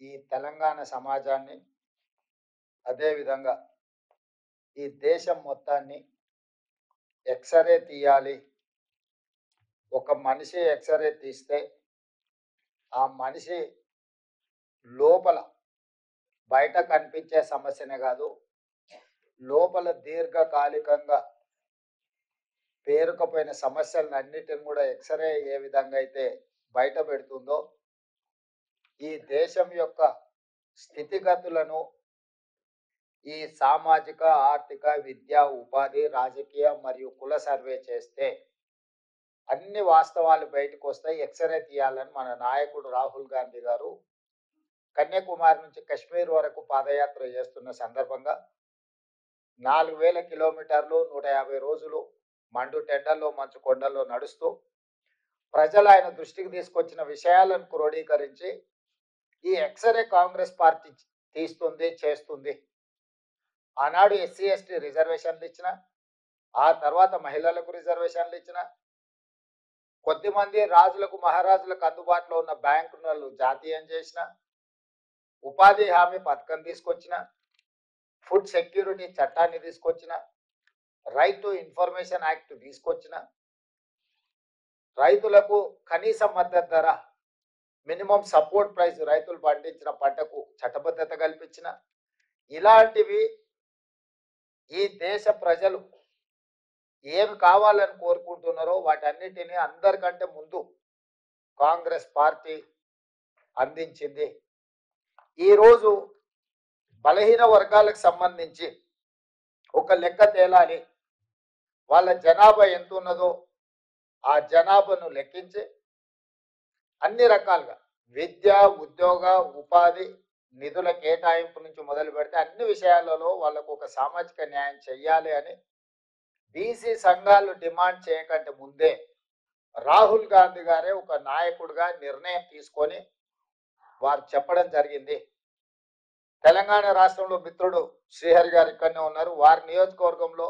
ఈ తెలంగాణ సమాజాన్ని, అదేవిధంగా ఈ దేశం మొత్తాన్ని ఎక్స్‌రే తీయాలి. ఒక మనిషి ఎక్స్‌రే తీస్తే ఆ మనిషి లోపల బయట కనిపించే సమస్యనే కాదు, లోపల దీర్ఘకాలికంగా పేరుకుపోయిన సమస్యలన్నిటిని కూడా ఎక్స్‌రే ఏ విధంగా అయితే బయట పెడుతుందో, ఈ దేశం యొక్క స్థితిగతులను ఈ సామాజిక, ఆర్థిక, విద్యా, ఉపాధి, రాజకీయ మరియు కుల సర్వే చేస్తే అన్ని వాస్తవాలు బయటకు వస్తాయి. ఎక్స్‌రే తీయాలని మన నాయకుడు రాహుల్ గాంధీ గారు కన్యాకుమారి నుంచి కశ్మీర్ వరకు పాదయాత్ర చేస్తున్న సందర్భంగా 4000 కిలోమీటర్లు 150 రోజులు మండు టెండల్లో మంచు కొండల్లో నడుస్తూ ప్రజలు ఆయన దృష్టికి తీసుకొచ్చిన విషయాలను క్రోడీకరించి ఈ ఎక్స్‌రే కాంగ్రెస్ పార్టీ తీస్తుంది, చేస్తుంది. ఆనాడు ఎస్సీ ఎస్టీ రిజర్వేషన్లు ఇచ్చిన, ఆ తర్వాత మహిళలకు రిజర్వేషన్లు ఇచ్చిన, కొద్దిమంది రాజులకు మహారాజులకు అందుబాటులో ఉన్న బ్యాంకులను జాతీయం చేసిన, ఉపాధి హామీ పథకం తీసుకొచ్చిన, ఫుడ్ సెక్యూరిటీ చట్టాన్ని తీసుకొచ్చిన, రైట్ టు ఇన్ఫర్మేషన్ యాక్ట్ తీసుకొచ్చిన, రైతులకు కనీస మద్దతు ధర మినిమం సపోర్ట్ ప్రైస్ రైతులు పండించిన పంటకు చట్టబద్ధత కల్పించిన, ఇలాంటివి ఈ దేశ ప్రజలు ఏమి కావాలని కోరుకుంటున్నారో వాటన్నిటిని అందరికంటే ముందు కాంగ్రెస్ పార్టీ అందించింది. ఈరోజు బలహీన వర్గాలకు సంబంధించి ఒక లెక్క తేలాలి, వాళ్ళ జనాభా ఎంత ఉన్నదో ఆ జనాభాను లెక్కించి అన్ని రకాలుగా విద్య, ఉద్యోగ, ఉపాధి, నిధుల కేటాయింపు నుంచి మొదలు పెడితే అన్ని విషయాలలో వాళ్ళకు ఒక సామాజిక న్యాయం చెయ్యాలి అని బీసీ సంఘాలు డిమాండ్ చేయకంటే ముందే రాహుల్ గాంధీ గారే ఒక నాయకుడిగా నిర్ణయం తీసుకొని వారు చెప్పడం జరిగింది. తెలంగాణ రాష్ట్రంలో మిత్రుడు శ్రీహరి గారు ఇక్కడనే ఉన్నారు. వారి నియోజకవర్గంలో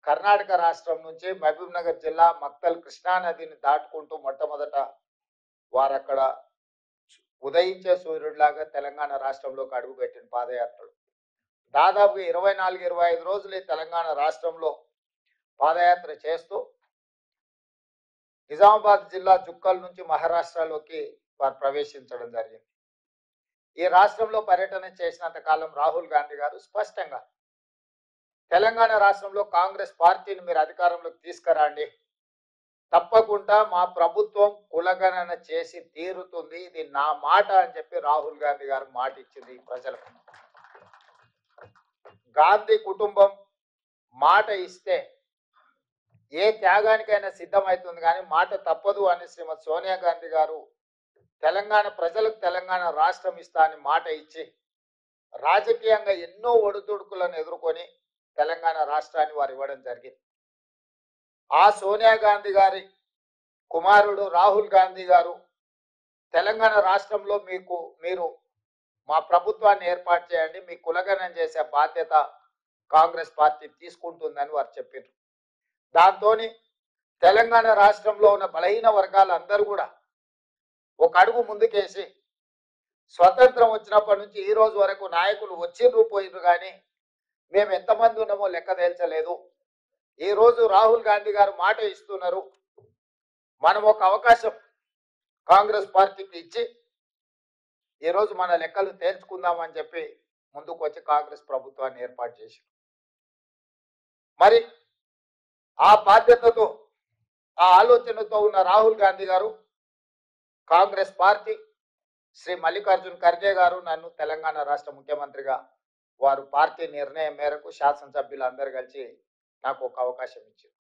కర్ణాటక రాష్ట్రం నుంచి మహబూబ్ నగర్ జిల్లా మక్తల్ కృష్ణా నదిని దాటుకుంటూ మొట్టమొదట వారు అక్కడ ఉదయించే సూర్యుడిలాగా తెలంగాణ రాష్ట్రంలోకి అడుగుపెట్టిన పాదయాత్రలు దాదాపు 24-25 రోజులు ఈ తెలంగాణ రాష్ట్రంలో పాదయాత్ర చేస్తూ నిజామాబాద్ జిల్లా జుక్కల్ నుంచి మహారాష్ట్రలోకి వారు ప్రవేశించడం జరిగింది. ఈ రాష్ట్రంలో పర్యటన చేసినంత కాలం రాహుల్ గాంధీ గారు స్పష్టంగా తెలంగాణ రాష్ట్రంలో కాంగ్రెస్ పార్టీని మీరు అధికారంలోకి తీసుకురండి, తప్పకుండా మా ప్రభుత్వం కులగణన చేసి తీరుతుంది, ఇది నా మాట అని చెప్పి రాహుల్ గాంధీ గారు మాట ఇచ్చింది ప్రజలకు. గాంధీ కుటుంబం మాట ఇస్తే ఏ త్యాగానికైనా సిద్ధమవుతుంది, కానీ మాట తప్పదు అని శ్రీమతి సోనియా గాంధీ గారు తెలంగాణ ప్రజలకు తెలంగాణ రాష్ట్రం ఇస్తా అని మాట ఇచ్చి రాజకీయంగా ఎన్నో ఒడిదుడుకులను ఎదుర్కొని తెలంగాణ రాష్ట్రాన్ని వారు ఇవ్వడం జరిగింది. ఆ సోనియా గాంధీ గారి కుమారుడు రాహుల్ గాంధీ గారు తెలంగాణ రాష్ట్రంలో మీరు మా ప్రభుత్వాన్ని ఏర్పాటు చేయండి, మీ కులగణన చేసే బాధ్యత కాంగ్రెస్ పార్టీ తీసుకుంటుందని వారు చెప్పారు. దాంతో తెలంగాణ రాష్ట్రంలో ఉన్న బలహీన వర్గాలందరూ కూడా ఒక అడుగు ముందుకేసి స్వతంత్రం వచ్చినప్పటి నుంచి ఈ రోజు వరకు నాయకులు వచ్చిర్రు పోయిర్రు, కానీ మేము ఎంతమంది ఉన్నామో లెక్క తేల్చలేదు. ఈ రోజు రాహుల్ గాంధీ గారు మాట ఇస్తున్నారు, మనం ఒక అవకాశం కాంగ్రెస్ పార్టీకి ఇచ్చి ఈరోజు మన లెక్కలు తేల్చుకుందామని చెప్పి ముందుకు వచ్చి కాంగ్రెస్ ప్రభుత్వాన్ని ఏర్పాటు చేశారు. మరి ఆ బాధ్యతతో ఆ ఆలోచనతో ఉన్న రాహుల్ గాంధీ గారు, కాంగ్రెస్ పార్టీ, శ్రీ మల్లికార్జున్ ఖర్గే గారు నన్ను తెలంగాణ రాష్ట్ర ముఖ్యమంత్రిగా వారు పార్టీ నిర్ణయం మేరకు శాసనసభ్యులు అందరు కలిసి నాకు ఒక అవకాశం ఇచ్చారు.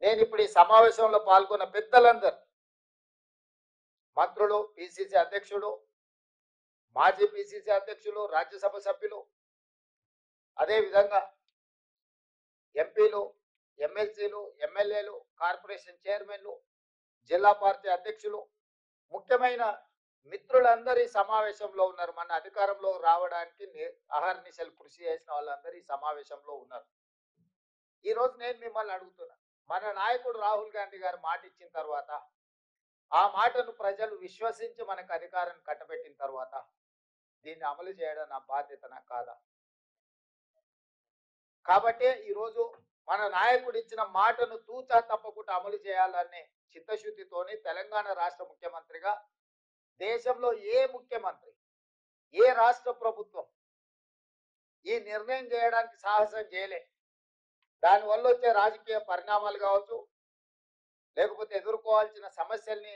నేను ఇప్పుడు ఈ సమావేశంలో పాల్గొన్న పెద్దలందరూ, మంత్రులు, పిసిసి అధ్యక్షుడు, మాజీ పిసిసి అధ్యక్షులు, రాజ్యసభ సభ్యులు, అదేవిధంగా ఎంపీలు, ఎమ్మెల్సీలు, ఎమ్మెల్యేలు, కార్పొరేషన్ చైర్మన్లు, జిల్లా పార్టీ అధ్యక్షులు, ముఖ్యమైన మిత్రులందరూ ఈ సమావేశంలో ఉన్నారు. మన అధికారంలో రావడానికి అహర్నిశలు కృషి చేసిన వాళ్ళందరూ ఈ సమావేశంలో ఉన్నారు. ఈరోజు నేను మిమ్మల్ని అడుగుతున్నా, మన నాయకుడు రాహుల్ గాంధీ గారు మాట ఇచ్చిన తర్వాత, ఆ మాటను ప్రజలు విశ్వసించి మనకు అధికారాన్ని కట్టబెట్టిన తర్వాత దీన్ని అమలు చేయడం నా బాధ్యతనా కాదా? కాబట్టే ఈరోజు మన నాయకుడు ఇచ్చిన మాటను తూచా తప్పకుండా అమలు చేయాలనే చిత్తశుద్ధితోని తెలంగాణ రాష్ట్ర ముఖ్యమంత్రిగా దేశంలో ఏ ముఖ్యమంత్రి, ఏ రాష్ట్ర ప్రభుత్వం ఈ నిర్ణయం చేయడానికి సాహసం చేయలే. దానివల్ల వచ్చే రాజకీయ పరిణామాలు కావచ్చు, లేకపోతే ఎదుర్కోవాల్సిన సమస్యల్ని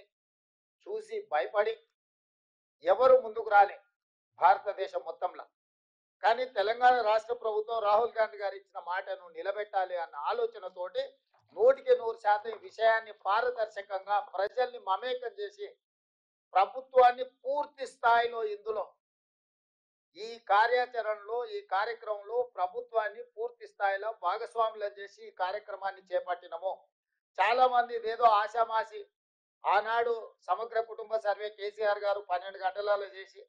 చూసి భయపడి ఎవరు ముందుకు రాలే భారతదేశం మొత్తంలో. కానీ తెలంగాణ రాష్ట్ర ప్రభుత్వం రాహుల్ గాంధీ గారు ఇచ్చిన మాటను నిలబెట్టాలి అన్న ఆలోచనతోటి 100% ఈ విషయాన్ని పారదర్శకంగా ప్రజల్ని మమేకం చేసి ప్రభుత్వాన్ని పూర్తి స్థాయిలో ఇందులో ఈ కార్యాచరణలో ఈ కార్యక్రమంలో ప్రభుత్వాన్ని పూర్తి స్థాయిలో భాగస్వాములను చేసి ఈ కార్యక్రమాన్ని చేపట్టినము. చాలా మంది ఇదేదో ఆశామాసి ఆనాడు సమగ్ర కుటుంబ సర్వే కేసీఆర్ గారు 12 గంటలలో చేసి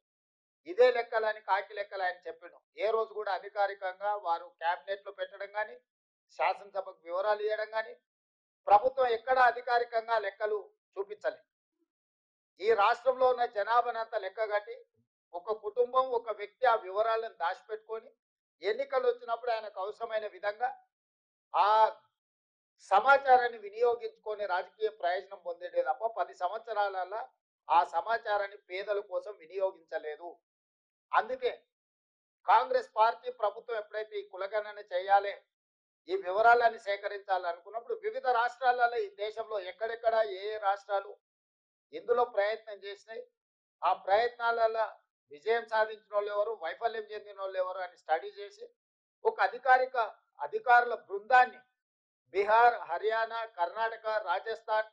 ఇదే లెక్కలని కాకి లెక్కలు ఆయన చెప్పాడు. ఏ రోజు కూడా అధికారికంగా వారు క్యాబినెట్ లో పెట్టడం కానీ, శాసనసభకు వివరాలు ఇవ్వడం కానీ, ప్రభుత్వం ఎక్కడ అధికారికంగా లెక్కలు చూపించలేదు. ఈ రాష్ట్రంలో ఉన్న జనాభానంతా లెక్క కట్టి ఒక కుటుంబం, ఒక వ్యక్తి ఆ వివరాలను దాచిపెట్టుకొని ఎన్నికలు వచ్చినప్పుడు ఆయనకు అవసరమైన విధంగా ఆ సమాచారాన్ని వినియోగించుకొని రాజకీయ ప్రయోజనం పొందేదే తప్ప 10 సంవత్సరాలలో ఆ సమాచారాన్ని పేదల కోసం వినియోగించలేదు. అందుకే కాంగ్రెస్ పార్టీ ప్రభుత్వం ఎప్పుడైతే ఈ కులగణన చేయాలి, ఈ వివరాలను సేకరించాలనుకున్నప్పుడు వివిధ రాష్ట్రాలలో ఈ దేశంలో ఎక్కడెక్కడ ఏ రాష్ట్రాలు ఇందులో ప్రయత్నం చేసినాయి, ఆ ప్రయత్నాలలో విజయం సాధించిన వాళ్ళు ఎవరు, వైఫల్యం చెందిన వాళ్ళు ఎవరు అని స్టడీ చేసి ఒక అధికారుల బృందాన్ని బీహార్, హర్యానా, కర్ణాటక, రాజస్థాన్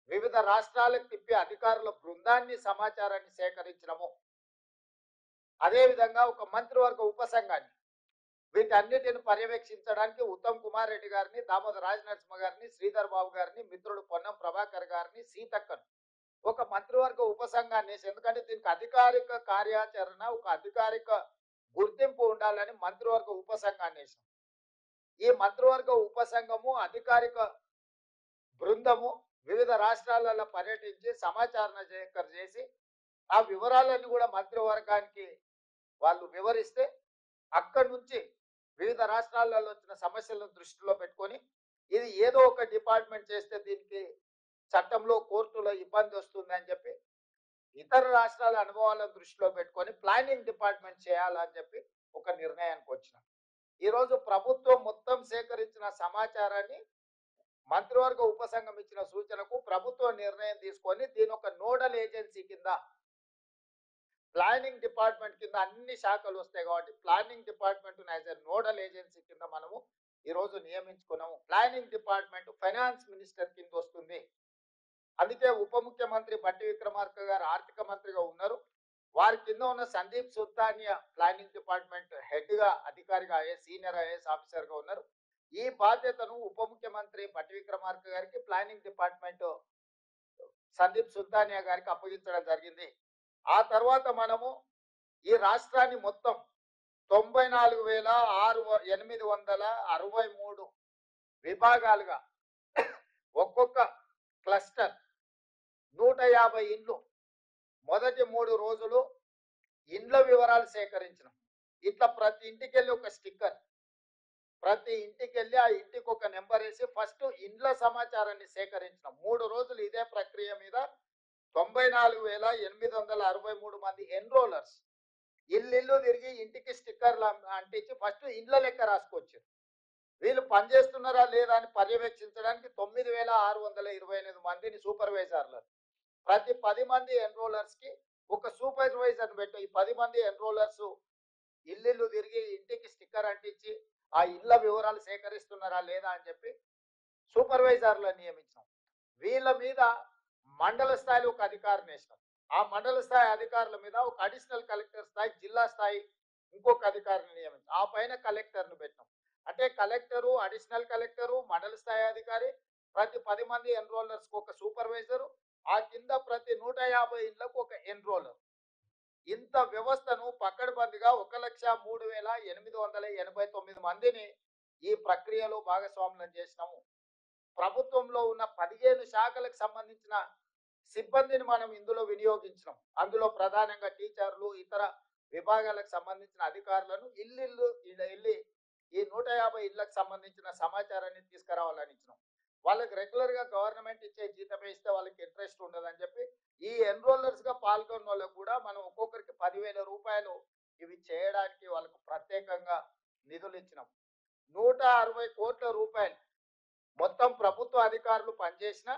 వివిధ రాష్ట్రాలకు తిప్పి అధికారుల బృందాన్ని సమాచారాన్ని సేకరించడము. అదేవిధంగా ఒక మంత్రివర్గ ఉపసంఘాన్ని వీటన్నిటిని పర్యవేక్షించడానికి ఉత్తమ్ కుమార్ రెడ్డి గారిని, దామోదర్ రాజనరసింహ గారిని, శ్రీధర్ బాబు గారిని, మిత్రుడు పొన్నం ప్రభాకర్ గారిని, సీతక్కను ఒక మంత్రివర్గ ఉపసంఘాన్ని వేసి, ఎందుకంటే దీనికి అధికారిక కార్యాచరణ ఒక అధికారిక గుర్తింపు ఉండాలని మంత్రివర్గ ఉపసంఘాన్ని వేసాం. ఈ మంత్రివర్గ ఉపసంఘము అధికారిక బృందము వివిధ రాష్ట్రాలలో పర్యటించి సమాచారం సేకరణ చేసి ఆ వివరాలన్నీ కూడా మంత్రివర్గానికి వాళ్ళు వివరిస్తే అక్కడి నుంచి వివిధ రాష్ట్రాలలో వచ్చిన సమస్యలను దృష్టిలో పెట్టుకొని ఇది ఏదో ఒక డిపార్ట్మెంట్ చేస్తే దీనికి చట్టంలో కోర్టులో ఇబ్బంది వస్తుంది అని చెప్పి ఇతర రాష్ట్రాల అనుభవాలను దృష్టిలో పెట్టుకొని ప్లానింగ్ డిపార్ట్మెంట్ చేయాలని చెప్పి ఒక నిర్ణయానికి వచ్చినాం. ఈరోజు ప్రభుత్వం మొత్తం సేకరించిన సమాచారాన్ని మంత్రివర్గ ఉపసంఘం ఇచ్చిన సూచనకు ప్రభుత్వం నిర్ణయం తీసుకొని దీని ఒక నోడల్ ఏజెన్సీ కింద ప్లానింగ్ డిపార్ట్మెంట్ కింద అన్ని శాఖలు వస్తాయి కాబట్టి planning department as a nodal agency కింద మనము ఈరోజు నియమించుకున్నాము. ప్లానింగ్ డిపార్ట్మెంట్ ఫైనాన్స్ మినిస్టర్ కింద వస్తుంది. అందుకే ఉప ముఖ్యమంత్రి బట్టి విక్రమార్క గారు ఆర్థిక మంత్రిగా ఉన్నారు. వారి కింద ఉన్న Sandeep Sultania planning department head గా అధికారిగా సీనియర్ ఐఏఎస్ ఆఫీసర్ గా ఉన్నారు. ఈ బాధ్యతను ఉప ముఖ్యమంత్రి బట్టి విక్రమార్క గారికి, ప్లానింగ్ డిపార్ట్మెంట్ సందీప్ సుల్తానియా గారికి అప్పగించడం జరిగింది. ఆ తర్వాత మనము ఈ రాష్ట్రాన్ని మొత్తం 94,863 విభాగాలుగా ఒక్కొక్క క్లస్టర్ 150 ఇండ్లు మొదటి 3 రోజులు ఇండ్ల వివరాలు సేకరించినాం. ఇట్లా ప్రతి ఇంటికి వెళ్ళి ఒక స్టిక్కర్, ప్రతి ఇంటికి వెళ్ళి ఆ ఇంటికి ఒక నెంబర్ వేసి ఫస్ట్ ఇండ్ల సమాచారాన్ని సేకరించినాం. 3 రోజులు ఇదే ప్రక్రియ మీద 94,863 మంది ఎన్రోలర్స్ ఇల్లు తిరిగి ఇంటికి స్టిక్కర్లు అంటించి ఫస్ట్ ఇండ్ల లెక్క రాసుకొచ్చారు. వీళ్ళు పనిచేస్తున్నారా లేదా అని పర్యవేక్షించడానికి 9,628 మందిని సూపర్వైజర్లు, ప్రతి 10 మంది ఎన్రోలర్స్ కి ఒక సూపర్వైజర్ పెట్టు. ఈ 10 మంది ఎన్రోలర్స్ ఇల్లు తిరిగి ఇంటికి స్టిక్కర్ అంటించి ఆ ఇళ్ల వివరాలు సేకరిస్తున్నారా లేదా అని చెప్పి సూపర్వైజర్లను నియమించాం. వీళ్ళ మీద మండల స్థాయిలో ఒక అధికారిని వేసినాం. ఆ మండల స్థాయి అధికారుల మీద ఒక అడిషనల్ కలెక్టర్ స్థాయి, జిల్లా స్థాయి ఇంకొక అధికారిని నియమించాం. ఆ పైన కలెక్టర్ను పెట్టినాం. అంటే కలెక్టరు, అడిషనల్ కలెక్టరు, మండల స్థాయి అధికారి, ప్రతి 10 మంది ఎన్రోలర్స్ కు ఒక సూపర్వైజరు, ఆ కింద ప్రతి 150 ఇండ్లకు ఒక ఎన్రోలర్. ఇంత వ్యవస్థను పక్కడబందిగా 1,03,889 మందిని ఈ ప్రక్రియలో భాగస్వాములను చేసినాము. ప్రభుత్వంలో ఉన్న 15 శాఖలకు సంబంధించిన సిబ్బందిని మనం ఇందులో వినియోగించినాం. అందులో ప్రధానంగా టీచర్లు, ఇతర విభాగాలకు సంబంధించిన అధికారులను ఇల్లు వెళ్ళి ఈ 150 ఇళ్లకు సంబంధించిన సమాచారాన్ని తీసుకురావాలని ఇచ్చినాం. వాళ్ళకి రెగ్యులర్ గా గవర్నమెంట్ ఇచ్చే జీతమే ఇస్తే వాళ్ళకి ఇంట్రెస్ట్ ఉండదని చెప్పి ఈ ఎన్రోలర్స్ గా పాల్గొన్న వాళ్ళకు కూడా మనం ఒక్కొక్కరికి 10,000 రూపాయలు ఇవి చేయడానికి వాళ్ళకు ప్రత్యేకంగా నిధులు ఇచ్చినాం. 160 కోట్ల రూపాయలు మొత్తం ప్రభుత్వ అధికారులు పనిచేసిన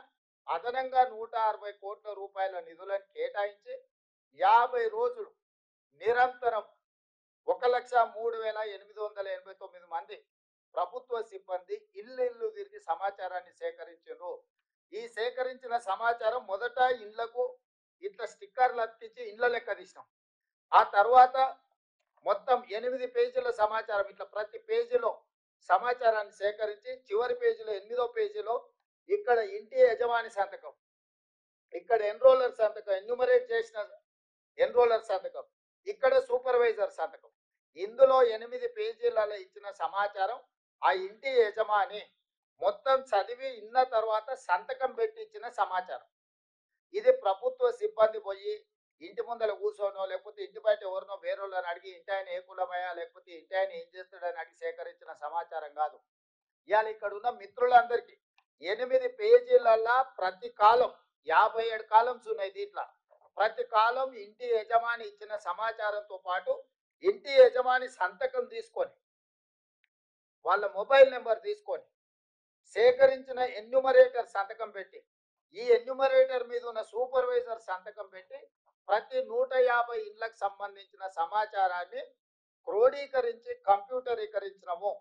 అదనంగా 160 కోట్ల రూపాయల నిధులను కేటాయించి 50 రోజులు నిరంతరం 1,03,889 మంది ప్రభుత్వ సిబ్బంది ఇల్లు తిరిగి సమాచారాన్ని సేకరించారు. ఈ సేకరించిన సమాచారం మొదట ఇళ్లకు ఇట్లా స్టిక్కర్లు అతికించి ఇళ్ల లెక్క తీసినాం. ఆ తర్వాత మొత్తం 8 పేజీల సమాచారం ఇట్లా ప్రతి పేజీలో సమాచారాన్ని సేకరించి చివరి పేజీలో 8వ పేజీలో ఇక్కడ ఇంటి యజమాని సంతకం, ఇక్కడ ఎన్రోలర్ సంతకం, ఎన్యూమరేట్ చేసిన ఎన్రోలర్ సంతకం, ఇక్కడ సూపర్వైజర్ సంతకం. ఇందులో 8 పేజీలలో ఇచ్చిన సమాచారం ఆ ఇంటి యజమాని మొత్తం చదివి ఇన్న తర్వాత సంతకం పెట్టి ఇచ్చిన సమాచారం. ఇది ప్రభుత్వ సిబ్బంది పోయి ఇంటి ముందర కూర్చోనో లేకపోతే ఇంటి బయట ఎవరినో వేరేళ్ళని అడిగి ఇంటి ఆయన ఏ కులమయ్యా లేకపోతే ఇంటి ఆయన ఏం చేస్తాడని అడిగి సేకరించిన సమాచారం కాదు. ఇవాళ ఇక్కడ ఉన్న మిత్రులందరికీ 8 పేజీలల్లా ప్రతి కాలం 57 కాలమ్స్ ఉన్నాయి. దీంట్లో ప్రతి కాలం ఇంటి యజమాని ఇచ్చిన సమాచారంతో పాటు ఇంటి యజమాని సంతకం తీసుకొని వాళ్ళ మొబైల్ నెంబర్ తీసుకొని సేకరించిన ఎన్యూమరేటర్ సంతకం పెట్టి ఈ ఎన్యూమరేటర్ మీద ఉన్న సూపర్వైజర్ సంతకం పెట్టి ప్రతి 150 ఇళ్లకు సంబంధించిన సమాచారాన్ని క్రోడీకరించి కంప్యూటరీకరించినము.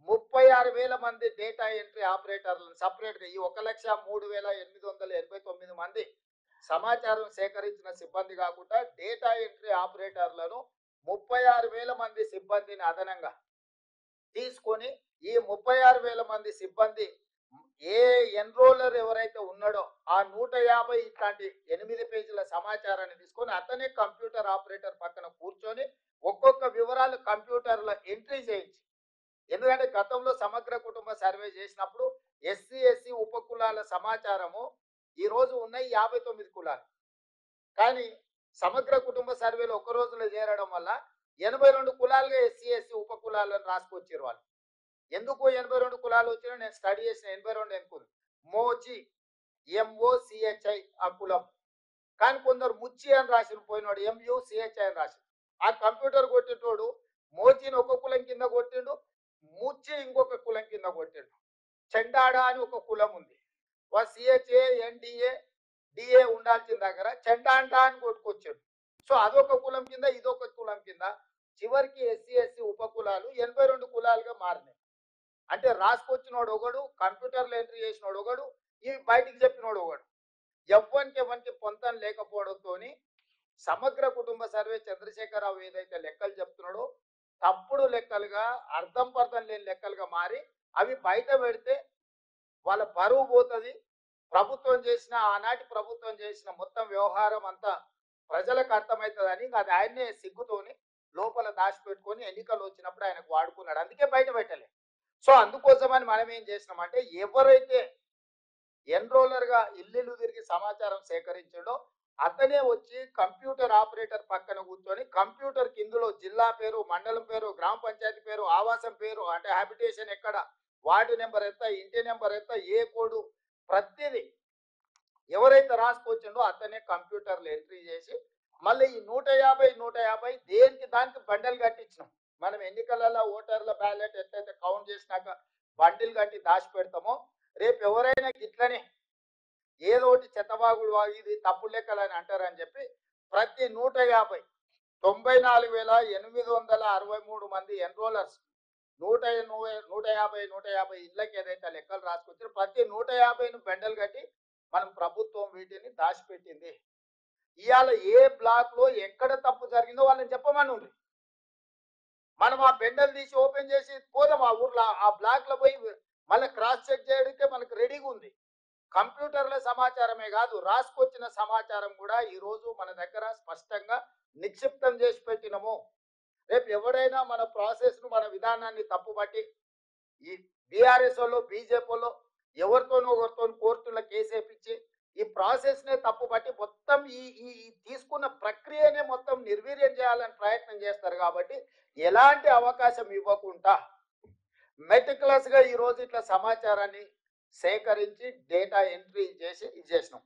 36,000 మంది డేటా ఎంట్రీ ఆపరేటర్లను సపరేట్గా ఈ 1,03,889 మంది సమాచారం సేకరించిన సిబ్బంది కాకుండా డేటా ఎంట్రీ ఆపరేటర్లను 36,000 మంది సిబ్బందిని అదనంగా తీసుకొని ఈ 36,000 మంది సిబ్బంది ఏ ఎన్రోలర్ ఎవరైతే ఉన్నాడో ఆ 150 ఇట్లాంటి 8 పేజీల సమాచారాన్ని తీసుకొని అతనే కంప్యూటర్ ఆపరేటర్ పక్కన కూర్చొని ఒక్కొక్క వివరాలు కంప్యూటర్లో ఎంట్రీ చేయించి, ఎందుకంటే గతంలో సమగ్ర కుటుంబ సర్వే చేసినప్పుడు ఎస్సీ ఉపకులాల సమాచారము ఈరోజు ఉన్నాయి 59 కులాలు. కానీ సమగ్ర కుటుంబ సర్వేలో ఒక రోజులో చేరడం వల్ల 82 కులాలుగా ఎస్సీ ఉపకులాలను రాసుకొచ్చారు వాళ్ళు. ఎందుకు 82 కులాలు వచ్చినా నేను స్టడీ చేసిన 82 ఎందుకుంది. మోచి MOCHI ఆ కులం, కానీ కొందరు ముచ్చి అని రాసిన పోయినాడు MUCHI అని రాసిన. ఆ కంప్యూటర్ కొట్టేటోడు మోచిని ఒక కులం కింద కొట్టిండు, ముచ్చి ఇంకొక కులం కింద కొట్టిండు. చెండాడ అని ఒక కులం ఉంది, CHANDA ఉండాల్సిన దగ్గర చెండాండా అని కొట్టుకొచ్చాడు. సో అదొక కులం కింద ఇదొక కులం కింద చివరికి ఎస్సీ ఉపకులాలు 82 కులాలుగా మారినాయి. అంటే రాసుకొచ్చినోడు ఒకడు, కంప్యూటర్లో ఎంట్రీ చేసినోడు ఒకడు, ఇవి బయటికి చెప్పినోడు ఒకడు. ఎవరికి పొంతం లేకపోవడంతో సమగ్ర కుటుంబ సర్వే చంద్రశేఖరరావు ఏదైతే లెక్కలు చెప్తున్నాడో తప్పుడు లెక్కలుగా అర్థం పర్థం లేని లెక్కలుగా మారి అవి బయట పెడితే వాళ్ళ పరువు పోతుంది. ప్రభుత్వం చేసిన ఆనాటి ప్రభుత్వం చేసిన మొత్తం వ్యవహారం అంతా ప్రజలకు అర్థమవుతుందని అది ఆయన్నే సిగ్గుతోని లోపల దాచిపెట్టుకొని ఎన్నికలు వచ్చినప్పుడు ఆయనకు వాడుకున్నాడు. అందుకే బయట పెట్టలే. సో అందుకోసమని మనం ఏం చేసినామంటే ఎవరైతే ఎన్రోలర్ గా ఇల్లు తిరిగి సమాచారం సేకరించాడో అతనే వచ్చి కంప్యూటర్ ఆపరేటర్ పక్కన కూర్చొని కంప్యూటర్ కిందులో జిల్లా పేరు, మండలం పేరు, గ్రామ పంచాయతీ పేరు, ఆవాసం పేరు, అంటే హ్యాబిటేషన్ ఎక్కడ, వార్డు నెంబర్ ఎంత, ఇంటి నెంబర్ ఎంత, ఏ కోడు, ప్రతిదీ ఎవరైతే రాసుకొచ్చిండో అతనే కంప్యూటర్లో ఎంట్రీ చేసి మళ్ళీ ఈ 150 దేనికి దానికి బండలు కట్టించినాం. మనం ఎన్నికలలో ఓటర్ల బ్యాలెట్ ఎట్లయితే కౌంట్ చేసినాక బండిల్ కట్టి దాచి పెడతామో రేపు ఎవరైనా ఇట్లనే ఏదో ఒకటి చెత్తబాగులు ఇది తప్పుడు లెక్కలని అంటారని చెప్పి ప్రతి 94,863 మంది ఎన్రోలర్స్ 150 ఇళ్ళకి ఏదైతే లెక్కలు రాసుకొచ్చారో ప్రతి 150ను బెండలు కట్టి మనం ప్రభుత్వం వీటిని దాచిపెట్టింది. ఇవాళ ఏ బ్లాక్ లో ఎక్కడ తప్పు జరిగిందో వాళ్ళని చెప్పమని ఉంది. మనం ఆ బెండలు తీసి ఓపెన్ చేసి పోదాం ఆ ఊర్లో ఆ బ్లాక్ లో పోయి మళ్ళీ క్రాస్ చెక్ చేయడానికి మనకు రెడీగా ఉంది. కంప్యూటర్ల సమాచారమే కాదు రాసుకొచ్చిన సమాచారం కూడా ఈ రోజు మన దగ్గర స్పష్టంగా నిక్షిప్తం చేసి పెట్టినము. రేపు ఎవడైనా మన ప్రాసెస్ ను మన విధానాన్ని తప్పుబట్టి ఈ బీఆర్ఎస్ వాళ్ళు బీజేపీలో ఎవరితోనో ఒకరితో కోర్టులో కేసు వేయించి ఈ ప్రాసెస్ నే తప్పుబట్టి మొత్తం ఈ ఈ ఈ తీసుకున్న ప్రక్రియనే మొత్తం నిర్వీర్యం చేయాలని ప్రయత్నం చేస్తారు. కాబట్టి ఎలాంటి అవకాశం ఇవ్వకుండా మెటిక్యులస్‌గా ఈరోజు ఇట్లా సమాచారాన్ని సేకరించి డేటా ఎంట్రీ చేసి ఇది చేసినాం.